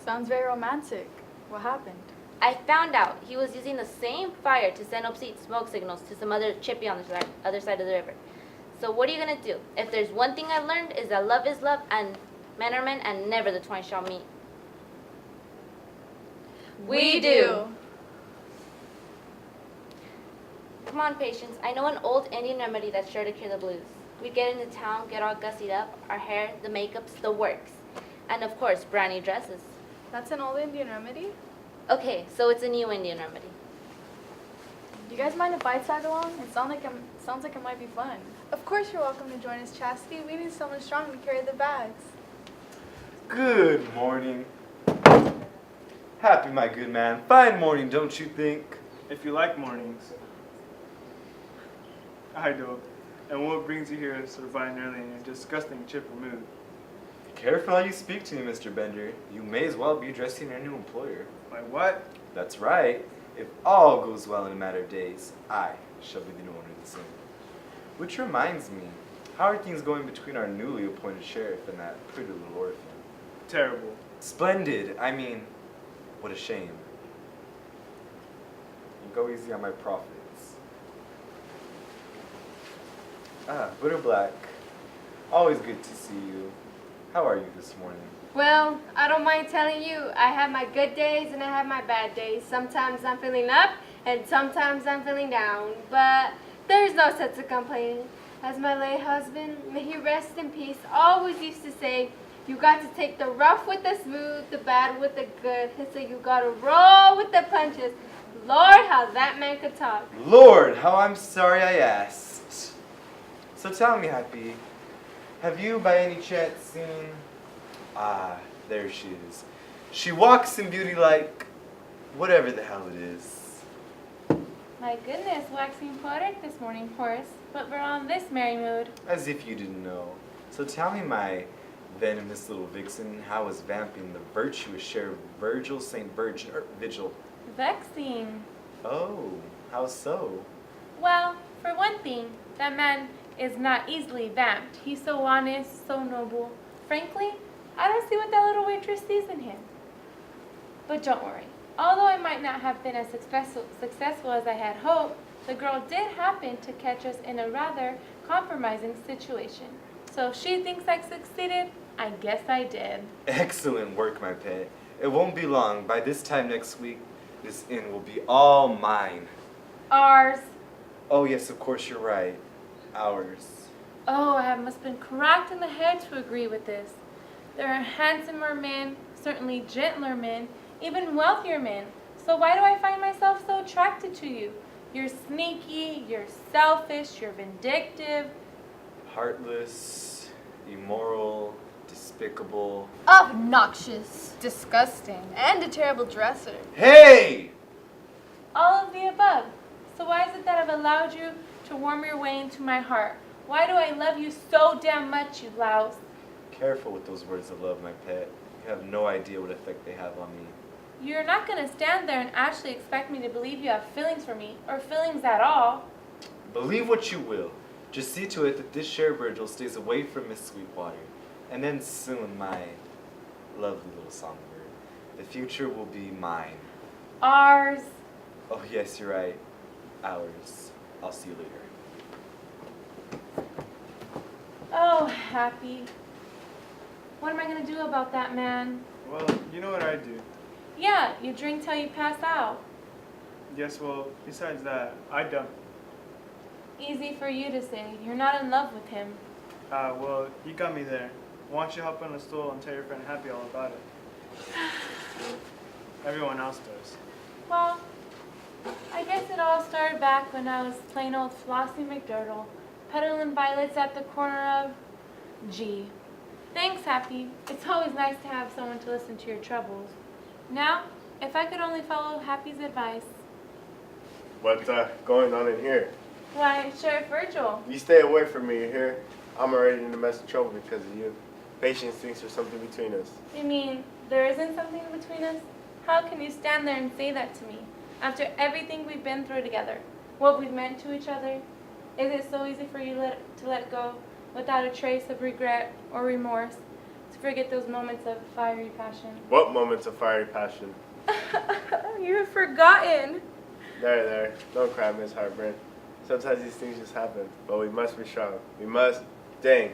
Sounds very romantic. What happened? I found out he was using the same fire to send obscene smoke signals to some other chippy on the other side of the river. So what are you going to do? If there's one thing I learned is that love is love and men are men and never the twain shall meet. We do. Come on, Patience. I know an old Indian remedy that's sure to cure the blues. We get into town, get all gussied up, our hair, the makeups, the works. And of course, brand new dresses. That's an old Indian remedy? Okay, so it's a new Indian remedy. Do you guys mind if I tag along? It sounds like it might be fun. Of course you're welcome to join us, Chastity. We need someone strong to carry the bags. Good morning. Happy, my good man. Fine morning, don't you think? If you like mornings. I do. And what brings you here so fine early in your disgusting chipper mood? Careful how you speak to me, Mr. Bender. You may as well be addressing your new employer. My what? That's right. If all goes well in a matter of days, I shall be the new owner of the same. Which reminds me, how are things going between our newly appointed sheriff and that pretty little orphan? Terrible. Splendid. I mean, what a shame. You go easy on my profits. Butter Black. Always good to see you. How are you this morning? Well, I don't mind telling you, I have my good days and I have my bad days. Sometimes I'm feeling up and sometimes I'm feeling down, but there's no sense of complaining. As my late husband, may he rest in peace, always used to say, you got to take the rough with the smooth, the bad with the good. He said you got to roll with the punches. Lord, how that man could talk. Lord, how I'm sorry I asked. So tell me, Happy, have you by any chance seen... Ah, there she is. She walks in beauty like whatever the hell it is. My goodness, waxing poetic this morning, Horace. But we're on this merry mood. As if you didn't know. So tell me, my venomous little vixen, how is vamping the virtuous Sheriff Vigil? Vexing. Oh, how so? Well, for one thing, that man is not easily vamped. He's so honest, so noble. Frankly, I don't see what that little waitress sees in him. But don't worry. Although I might not have been as successful as I had hoped, the girl did happen to catch us in a rather compromising situation. So if she thinks I succeeded, I guess I did. Excellent work, my pet. It won't be long. By this time next week, this inn will be all mine. Ours. Oh, yes, of course, you're right. Ours. Oh, I must have been cracked in the head to agree with this. There are handsomer men, certainly gentler men, even wealthier men. So why do I find myself so attracted to you? You're sneaky, you're selfish, you're vindictive. Heartless, immoral, despicable. Obnoxious. Disgusting. And a terrible dresser. Hey! All of the above. So why is it that I've allowed you to worm your way into my heart? Why do I love you so damn much, you louse? Careful with those words of love, my pet. You have no idea what effect they have on me. You're not going to stand there and actually expect me to believe you have feelings for me, or feelings at all. Believe what you will. Just see to it that this Sheriff Virgil stays away from Miss Sweetwater. And then soon, my lovely little songbird, the future will be mine. Ours. Oh, yes, you're right. Ours. I'll see you later. Oh, Happy. What am I going to do about that man? Well, you know what I do. Yeah, you drink till you pass out. Yes, well, besides that, I don't. Easy for you to say. You're not in love with him. Well, you got me there. Why don't you hop on the stool and tell your friend Happy all about it? Everyone else does. Well, I guess it all started back when I was plain old Flossie McDurtle, peddling violets at the corner of G. Thanks, Happy. It's always nice to have someone to listen to your troubles. Now, if I could only follow Happy's advice. What's going on in here? Why, Sheriff Virgil. You stay away from me here. I'm already in a mess of trouble because of you. Patience thinks there's something between us. You mean there isn't something between us? How can you stand there and say that to me? After everything we've been through together, what we've meant to each other, is it so easy for you to let go without a trace of regret or remorse, to forget those moments of fiery passion? What moments of fiery passion? You've forgotten. There. Don't cry, Miss Heartburn. Sometimes these things just happen, but we must be strong. We must. Dang,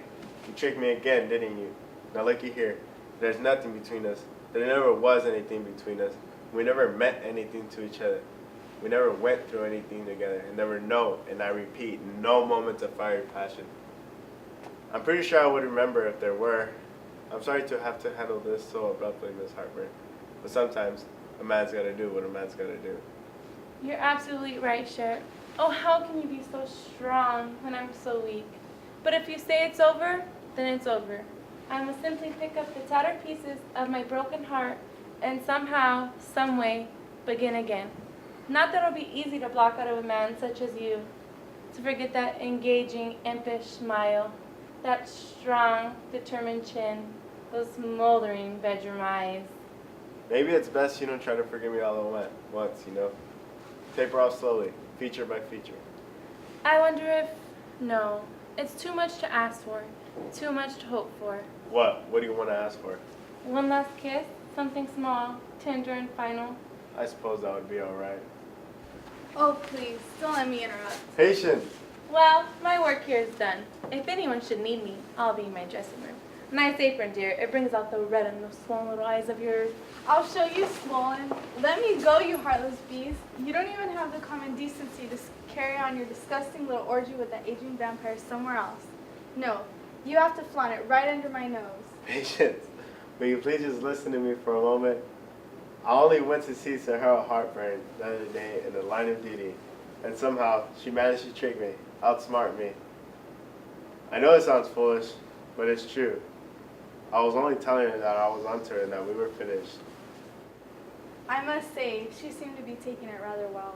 you tricked me again, didn't you? Now looky here. There's nothing between us. There never was anything between us. We never meant anything to each other. We never went through anything together, and there were no, and I repeat, no moments of fiery passion. I'm pretty sure I would remember if there were. I'm sorry to have to handle this so abruptly, Miss Harper, but sometimes a man's got to do what a man's got to do. You're absolutely right, Sheriff. Oh, how can you be so strong when I'm so weak? But if you say it's over, then it's over. I must simply pick up the tattered pieces of my broken heart and somehow, some way, begin again. Not that it'll be easy to block out of a man such as you, to forget that engaging, impish smile, that strong, determined chin, those smoldering bedroom eyes. Maybe it's best you don't try to forgive me all at once, you know? Taper off slowly, feature by feature. I wonder if, no, it's too much to ask for, too much to hope for. What? What do you want to ask for? One last kiss, something small, tender and final. I suppose that would be all right. Oh, please, don't let me interrupt. Patience! Well, my work here is done. If anyone should need me, I'll be in my dressing room. Nice apron, dear. It brings out the red in those swollen little eyes of yours. I'll show you, swollen. Let me go, you heartless beast. You don't even have the common decency to carry on your disgusting little orgy with that aging vampire somewhere else. No, you have to flaunt it right under my nose. Patience! Will you please just listen to me for a moment? I only went to see Sahara Heartburn the other day in the line of duty, and somehow she managed to trick me, outsmart me. I know it sounds foolish, but it's true. I was only telling her that I was onto her and that we were finished. I must say, she seemed to be taking it rather well.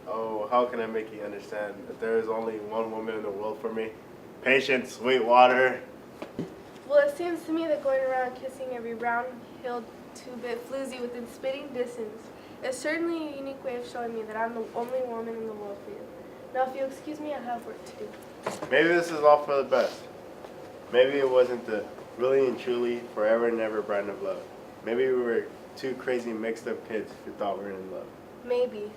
Oh, how can I make you understand that there is only one woman in the world for me? Patience, Sweetwater. Well, it seems to me that going around kissing every round-hilled two-bit floozy within spitting distance is certainly a unique way of showing me that I'm the only woman in the world for you. Now, if you'll excuse me, I have work to do. Maybe this is all for the best. Maybe it wasn't the really and truly forever and ever brand of love. Maybe we were two crazy mixed up kids who thought we were in love. Maybe.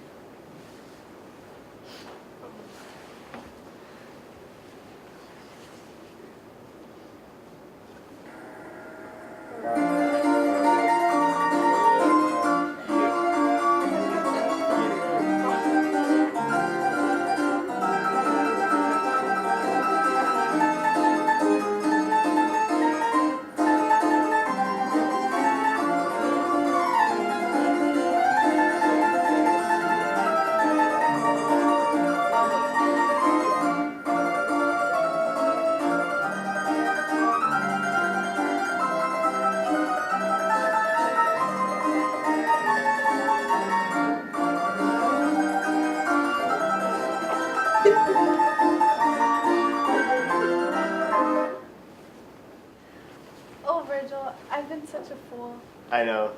Oh, Virgil, I've been such a fool. I know.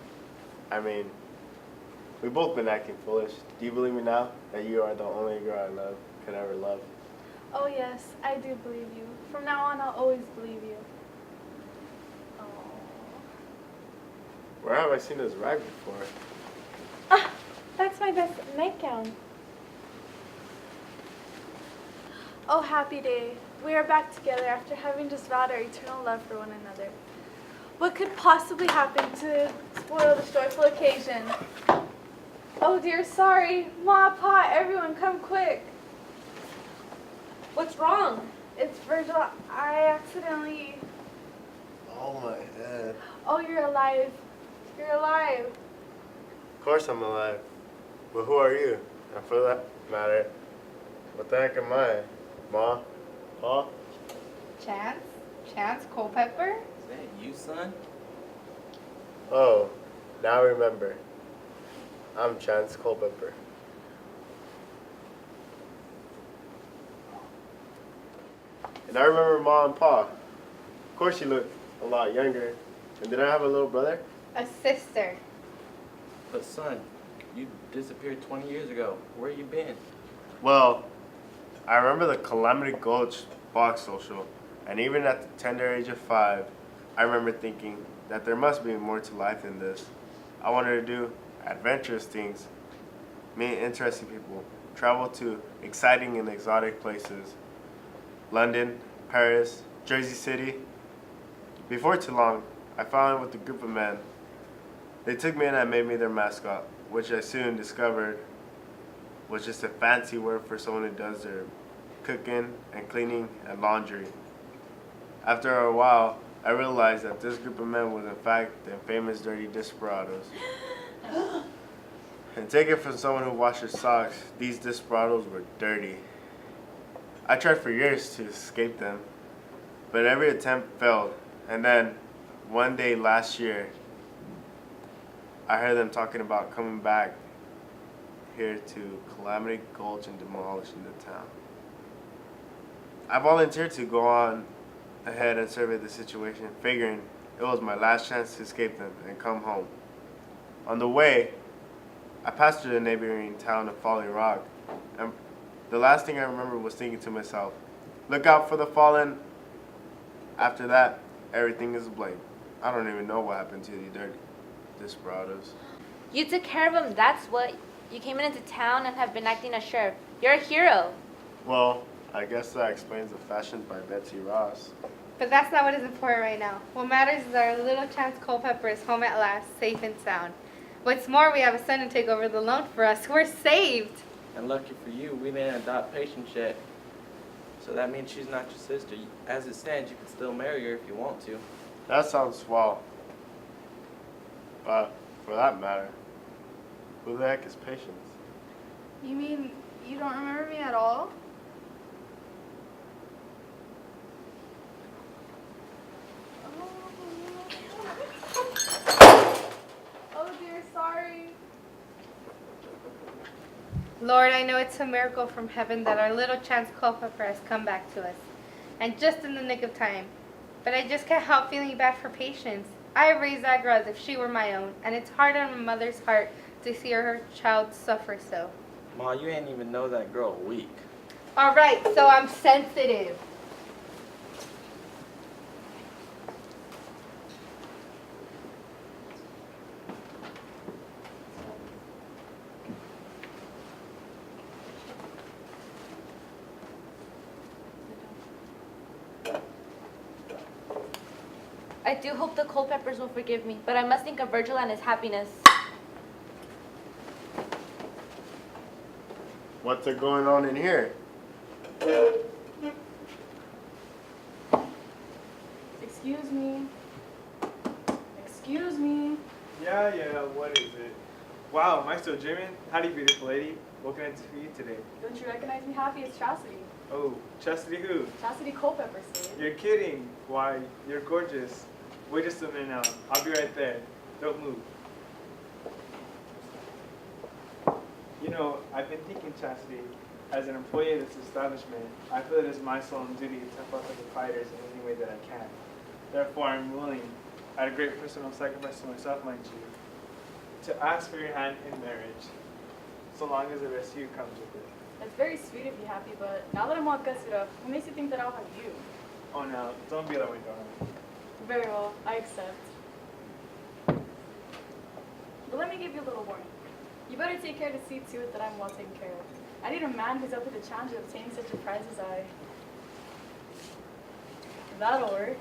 I mean, we've both been acting foolish. Do you believe me now that you are the only girl I love, could ever love? Oh, yes, I do believe you. From now on, I'll always believe you. Where have I seen this rag before? Ah, that's my best nightgown. Oh, happy day. We are back together after having just vowed our eternal love for one another. What could possibly happen to spoil this joyful occasion? Oh dear, sorry. Ma, Pa, everyone, come quick. What's wrong? It's Virgil. I accidentally... Oh, my head. Oh, you're alive. You're alive. Of course I'm alive. But who are you? And for that matter, what the heck am I? Ma? Pa? Chance? Chance Culpepper? Is that you, son? Oh, now I remember. I'm Chance Culpepper. And I remember Ma and Pa. Of course you look a lot younger. And did I have a little brother? A sister. But son, you disappeared 20 years ago. Where you been? Well, I remember the Calamity Gulch box social. And even at the tender age of 5, I remember thinking that there must be more to life than this. I wanted to do adventurous things, meet interesting people, travel to exciting and exotic places. London, Paris, Jersey City. Before too long, I fell in with a group of men. They took me in and made me their mascot, which I soon discovered was just a fancy word for someone who does their cooking and cleaning and laundry. After a while, I realized that this group of men was in fact the famous Dirty Desperados. And take it from someone who washes socks, these desperados were dirty. I tried for years to escape them, but every attempt failed. And then, one day last year, I heard them talking about coming back here to Calamity Gulch and demolishing the town. I volunteered to go on ahead and survey the situation, figuring it was my last chance to escape them and come home. On the way, I passed through the neighboring town of Folly Rock, and the last thing I remember was thinking to myself, look out for the fallen. After that, everything is a blame. I don't even know what happened to the Dirty Desperados. You took care of him, that's what. You came into town and have been acting as sheriff. You're a hero. Well, I guess that explains the fashion by Betsy Ross. But that's not what is important right now. What matters is our little Chance Culpepper is home at last, safe and sound. What's more, we have a son to take over the loan for us. We're saved. And lucky for you, we didn't adopt Patience yet. So that means she's not your sister. As it stands, you can still marry her if you want to. That sounds swell. But for that matter, who the heck is Patience? You mean you don't remember me at all? Oh dear, sorry. Lord, I know it's a miracle from heaven that our little Chance Culpepper has come back to us. And just in the nick of time. But I just can't help feeling bad for Patience. I have raised that girl as if she were my own. And it's hard on a mother's heart to see her child suffer so. Ma, you ain't even know that girl a week. Alright, so I'm sensitive. I do hope the Culpeppers will forgive me, but I must think of Virgil and his happiness. What's going on in here? Excuse me. Excuse me. Yeah, what is it? Wow, am I still dreaming? Howdy, beautiful lady. What can I do for you today? Don't you recognize me, Happy? It's Chastity. Oh, Chastity who? Chastity Culpepper, Steve. You're kidding. Why, you're gorgeous. Wait just a minute now. I'll be right there. Don't move. You know, I've been thinking, Chastity, as an employee of this establishment, I feel it is my solemn duty to help out the proprietors in any way that I can. Therefore, I'm willing, at a great personal sacrifice to myself, mind you, to ask for your hand in marriage, so long as the rest of you comes with it. That's very sweet of you, Happy, but now that I'm all gussed up, what makes you think that I'll have you? Oh, now, don't be that way, darling. Very well, I accept. But let me give you a little warning. You better take care to see to it that I'm well taken care of. I need a man who's up to the challenge of obtaining such a prize as I. That'll work.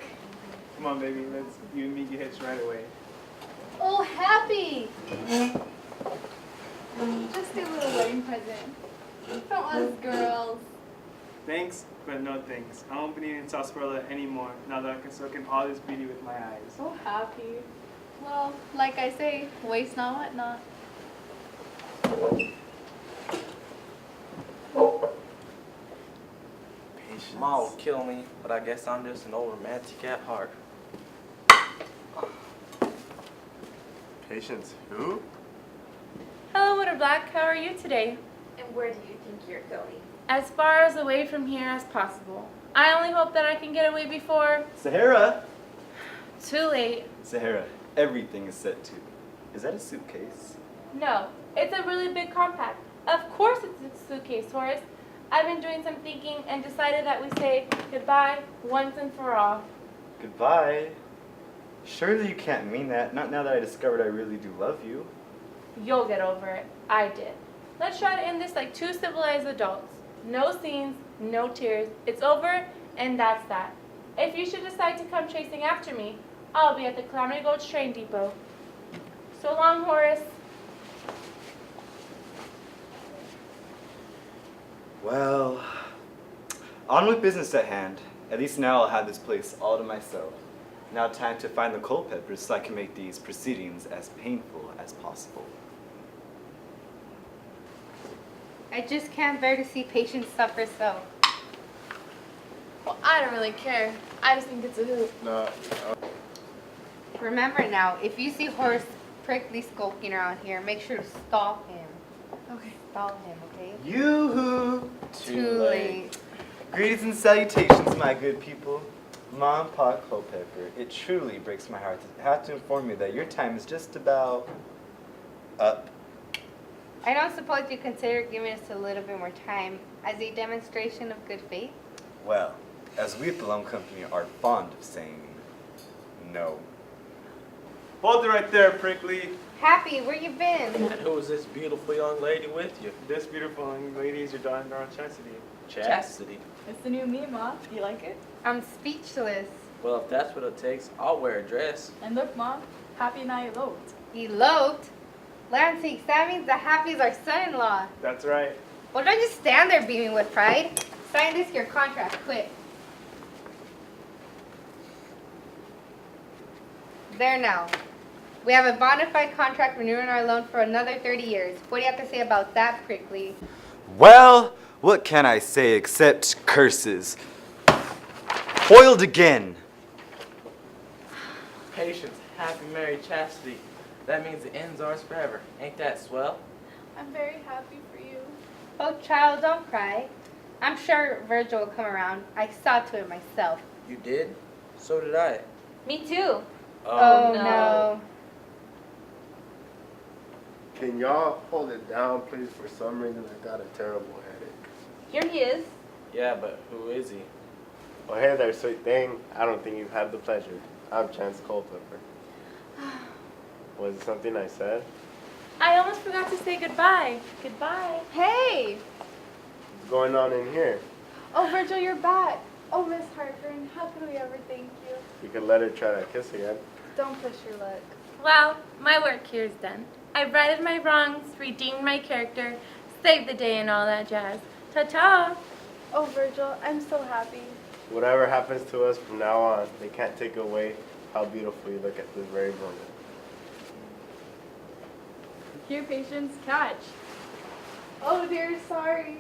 Come on, baby, let's you and me get hitched right away. Oh, Happy! present from us girls. Thanks, but no thanks. I won't be needing sarsaparilla anymore now that I can soak in all this beauty with my eyes. So happy. Well, like I say, waste not, what not. Patience. Ma will kill me, but I guess I'm just an old romantic at heart. Patience. Who? Hello, Water Black. How are you today? And where do you think you're going? As far as away from here as possible. I only hope that I can get away before Sahara! too late. Sahara, everything is set to. Is that a suitcase? No, it's a really big compact. Of course it's a suitcase, Horace. I've been doing some thinking and decided that we say goodbye once and for all. Goodbye. Surely you can't mean that, not now that I discovered I really do love you. You'll get over it. I did. Let's try to end this like two civilized adults. No scenes, no tears. It's over, and that's that. If you should decide to come chasing after me, I'll be at the Calamity Gulch train depot. So long, Horace. Well, on with business at hand. At least now I'll have this place all to myself. Now time to find the Culpeppers so I can make these proceedings as painful as possible. I just can't bear to see Patience suffer so. Well, I don't really care. I just think it's a hoot. No. Remember now, if you see Horace Prickly skulking around here, make sure to stall him. Okay. Stall him, okay? Yoo-hoo! Too late. Greetings and salutations, my good people. Mom, Pa Culpepper, it truly breaks my heart to have to inform you that your time is just about up. I don't suppose you consider giving us a little bit more time as a demonstration of good faith? Well, as we at the Lone Company are fond of saying, no. Hold it right there, Prickly. Happy, where you been? And who is this beautiful young lady with you? This beautiful young lady is your daughter, Chastity. Chastity. It's the new me, Ma. Do you like it? I'm speechless. Well, if that's what it takes, I'll wear a dress. And look, Mom, Happy and I eloped. Eloped? Land sakes, that means that Happy is our son-in-law. That's right. Well, don't just stand there beaming with pride. Sign this your contract, quick. There now. We have a bona fide contract renewing our loan for another 30 years. What do you have to say about that, Prickly? Well, what can I say except curses? Foiled again. Patience, happy, married, chastity. That means the ends ours forever. Ain't that swell? I'm very happy for you. Oh, child, don't cry. I'm sure Virgil will come around. I saw to it myself. You did? So did I. Me too. Oh, no. Can y'all hold it down, please? For some reason, I got a terrible headache. Here he is. Yeah, but who is he? Well, hey there, sweet thing. I don't think you've had the pleasure. I'm Chance Culpepper. Was it something I said? I almost forgot to say goodbye. Goodbye. Hey! What's going on in here? Oh, Virgil, you're back. Oh, Miss Hartburn, how could we ever thank you? You could let her try to kiss again. Don't push your luck. Well, my work here is done. I've righted my wrongs, redeemed my character, saved the day and all that jazz. Ta-ta! Oh, Virgil, I'm so happy. Whatever happens to us from now on, they can't take away how beautiful you look at this very moment. Here, Patience, catch. Oh dear, sorry.